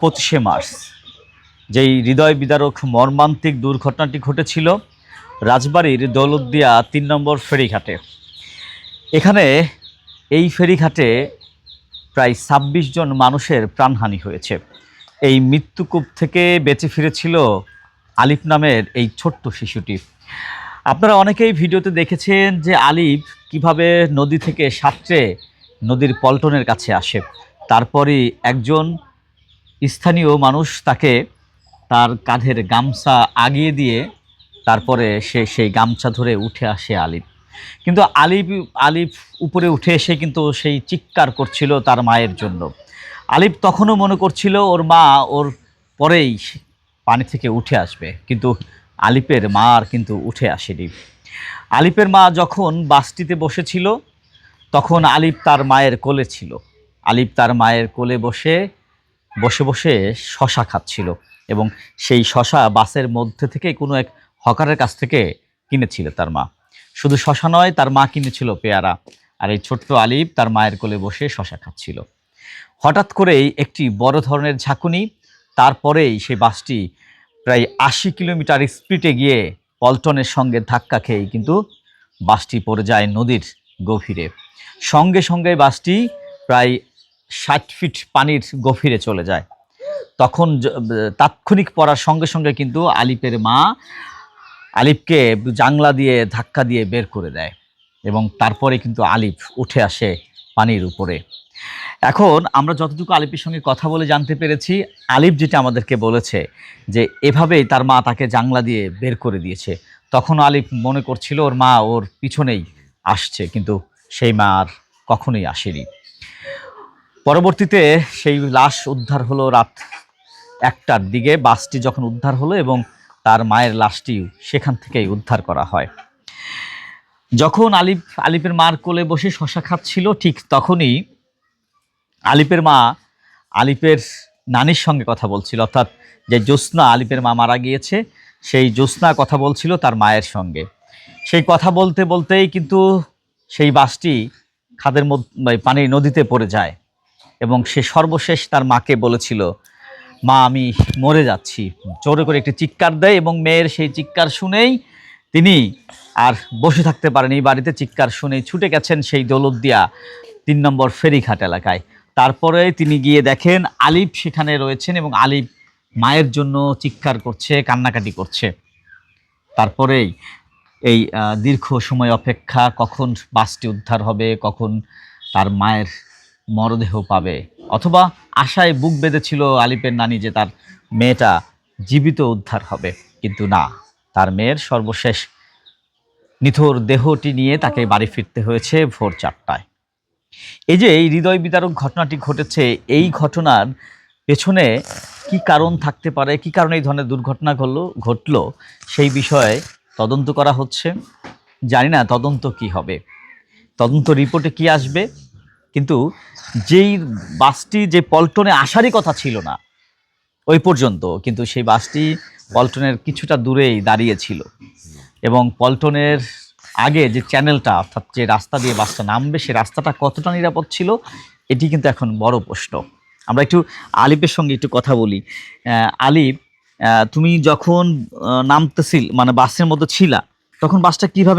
25 March যেই হৃদয় বিদারক মর্মান্তিক দুর্ঘটনাটি ঘটেছিল রাজবাড়ীর দৌলতদিয়া ৩ নম্বর ফেরিঘাটে। এখানে এই ফেরিঘাটে প্রায় ২৬ জন মানুষের প্রাণহানি হয়েছে। এই মৃত্যুকূপ থেকে বেঁচে ফিরেছিল আলিফ নামের এই ছোট্ট শিশুটি। আপনারা অনেকেই ভিডিওতে দেখেছেন যে আলিফ কিভাবে নদী থেকে সাঁতরে নদীর পল্টনের কাছে আসে। তারপরই একজন স্থানীয় মানুষ তাকে তার কাঁধের গামছা আগিয়ে দিয়ে তারপরে সেই গামছা ধরে উঠে আসে আলিফ। কিন্তু আলিফ উপরে উঠে এসে কিন্তু সেই চিৎকার করছিল তার মায়ের জন্য। আলিফ তখনও মনে করছিল ওর মা ওর পরেই পানি থেকে উঠে আসবে, কিন্তু আলিফের মা আর কিন্তু উঠে আসেনি। আলিফের মা যখন বাসটিতে বসেছিল তখন আলিফ তার মায়ের কোলে ছিল। আলিফ তার মায়ের কোলে বসে বসে শশা খাচ্ছিল এবং সেই শশা বাসের মধ্যে থেকে কোনো এক হকারের কাছ থেকে কিনেছিল তার মা। শুধু শশা নয়, তার মা কিনেছিল পেয়ারা। আর এই ছোট্ট আলিফ তার মায়ের কোলে বসে শশা খাচ্ছিল। হঠাৎ করেই একটি বড় ধরনের ঝাঁকুনি, তারপরেই সেই বাসটি প্রায় ৮০ কিলোমিটার স্পিডে গিয়ে পল্টনের সঙ্গে ধাক্কা খেয়ে কিন্তু বাসটি পড়ে যায় নদীর গভীরে। সঙ্গে সঙ্গে বাসটি প্রায় ৬০ ফিট পানির গভীরে চলে যায়। তখন তাৎক্ষণিক পড়ার সঙ্গে সঙ্গে কিন্তু আলিফের মা আলিফকে জাংলা দিয়ে ধাক্কা দিয়ে বের করে দেয় এবং তারপরে কিন্তু আলিফ উঠে আসে পানির উপরে। এখন আমরা যতটুকু আলিফের সঙ্গে কথা বলে জানতে পেরেছি, আলিফ যেটা আমাদেরকে বলেছে যে এভাবেই তার মা তাকে জাংলা দিয়ে বের করে দিয়েছে। তখন আলিফ মনে করছিল ওর মা ওর পিছনেই আসছে, কিন্তু সেই মা আর কখনোই আসেনি। পরবর্তীতে সেই লাশ উদ্ধার হলো রাত ১টার দিকে। বাসটি যখন উদ্ধার হলো এবং তার মায়ের লাশটি সেখান থেকেই উদ্ধার করা হয়। যখন আলিফের মার কোলে বসে শশা খাচ্ছিল, ঠিক তখনই আলিফের মা আলিফের নানির সঙ্গে কথা বলছিল, অর্থাৎ যে জ্যোৎস্না, আলিফের মা মারা গিয়েছে সেই জ্যোৎস্না কথা বলছিল তার মায়ের সঙ্গে। সেই কথা বলতে বলতেই কিন্তু সেই বাসটি খাদের মধ্যে পানির নদীতে পড়ে যায় এবং সে সর্বশেষ তার মাকে বলেছিল, মা আমি মরে যাচ্ছি। জোরে করে একটি চিৎকার দেয় এবং মেয়ের সেই চিৎকার শুনেই তিনি আর বসে থাকতে পারেন। এই বাড়িতে চিৎকার শুনেই ছুটে গেছেন সেই দৌলতদিয়া ৩ নম্বর ফেরিঘাট এলাকায়। তারপরে তিনি গিয়ে দেখেন আলিফ সেখানে রয়েছেন এবং আলিফ মায়ের জন্য চিৎকার করছে, কান্নাকাটি করছে। তারপরেই এই দীর্ঘ সময় অপেক্ষা, কখন বাসটি উদ্ধার হবে, কখন তার মায়ের মরদেহ পাবে, অথবা আশায় বুক বেঁধেছিল আলিফের নানি যে তার মেয়েটা জীবিত উদ্ধার হবে, কিন্তু না, তার মেয়ের সর্বশেষ নিথর দেহটি নিয়ে তাকে বাড়ি ফিরতে হয়েছে ভোর ৪টায়। এই যে এই হৃদয় বিদারক ঘটনাটি ঘটেছে, এই ঘটনার পেছনে কি কারণ থাকতে পারে, কি কারণে এই ধরনের দুর্ঘটনা ঘটলো সেই বিষয়ে তদন্ত করা হচ্ছে। জানি না তদন্ত কি হবে, তদন্ত রিপোর্টে কি আসবে, কিন্তু যেই বাসটি যে পল্টনে আসারই কথা ছিল না ওই পর্যন্ত, কিন্তু সেই বাসটি পল্টনের কিছুটা দূরেই দাঁড়িয়েছিল এবং পল্টনের আগে যে চ্যানেলটা, অর্থাৎ যে রাস্তা দিয়ে বাসটা নামবে সেই রাস্তাটা কতটা নিরাপদ ছিল এটি কিন্তু এখন বড় প্রশ্ন। আমরা একটু আলিফের সঙ্গে একটু কথা বলি। আলিফ, তুমি যখন নামতেছিল মানে বাসের মধ্যে ছিলা, তখন বাসটা কিভাবে